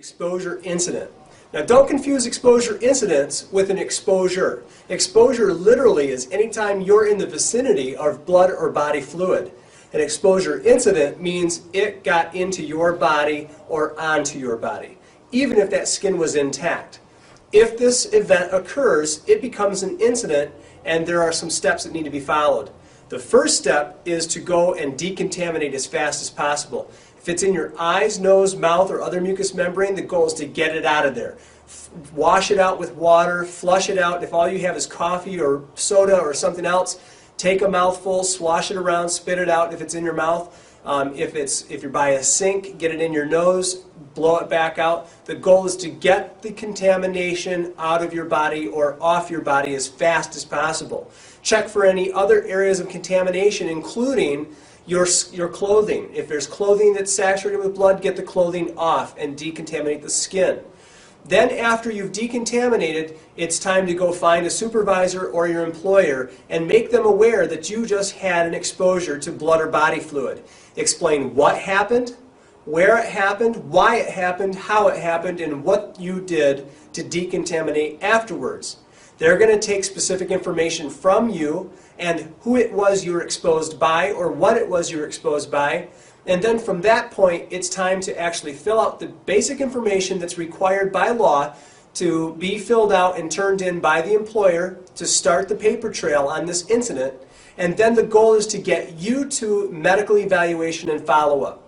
exposure incident. Now don't confuse exposure incidents with an exposure. Exposure literally is anytime you're in the vicinity of blood or body fluid. An exposure incident means it got into your body or onto your body, even if that skin was intact. If this event occurs, it becomes an incident, and there are some steps that need to be followed. The first step is to go and decontaminate as fast as possible. If it's in your eyes, nose, mouth, or other mucous membrane, the goal is to get it out of there. Wash it out with water, flush it out. If all you have is coffee or soda or something else, take a mouthful, swash it around, spit it out if it's in your mouth. If you're by a sink, get it in your nose, blow it back out. The goal is to get the contamination out of your body or off your body as fast as possible. Check for any other areas of contamination, including your clothing. If there's clothing that's saturated with blood, get the clothing off and decontaminate the skin. Then after you've decontaminated, it's time to go find a supervisor or your employer and make them aware that you just had an exposure to blood or body fluid. Explain what happened, where it happened, why it happened, how it happened, and what you did to decontaminate afterwards. They're going to take specific information from you and who it was you were exposed by or what it was you were exposed by. And then from that point, it's time to actually fill out the basic information that's required by law to be filled out and turned in by the employer to start the paper trail on this incident. And then the goal is to get you to medical evaluation and follow-up.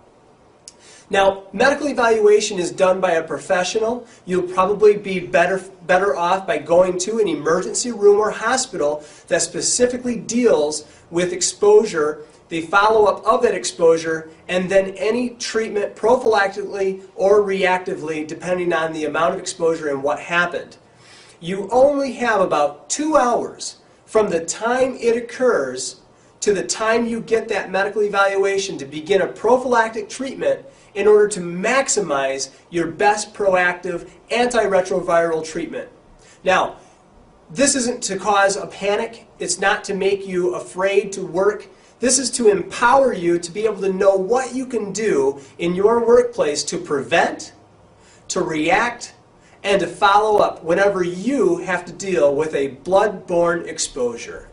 Now, medical evaluation is done by a professional. You'll probably be better off by going to an emergency room or hospital that specifically deals with exposure, the follow-up of that exposure, and then any treatment prophylactically or reactively depending on the amount of exposure and what happened. You only have about 2 hours from the time it occurs to the time you get that medical evaluation to begin a prophylactic treatment in order to maximize your best proactive antiretroviral treatment. Now, this isn't to cause a panic. It's not to make you afraid to work. This is to empower you to be able to know what you can do in your workplace to prevent, to react, and to follow up whenever you have to deal with a blood-borne exposure.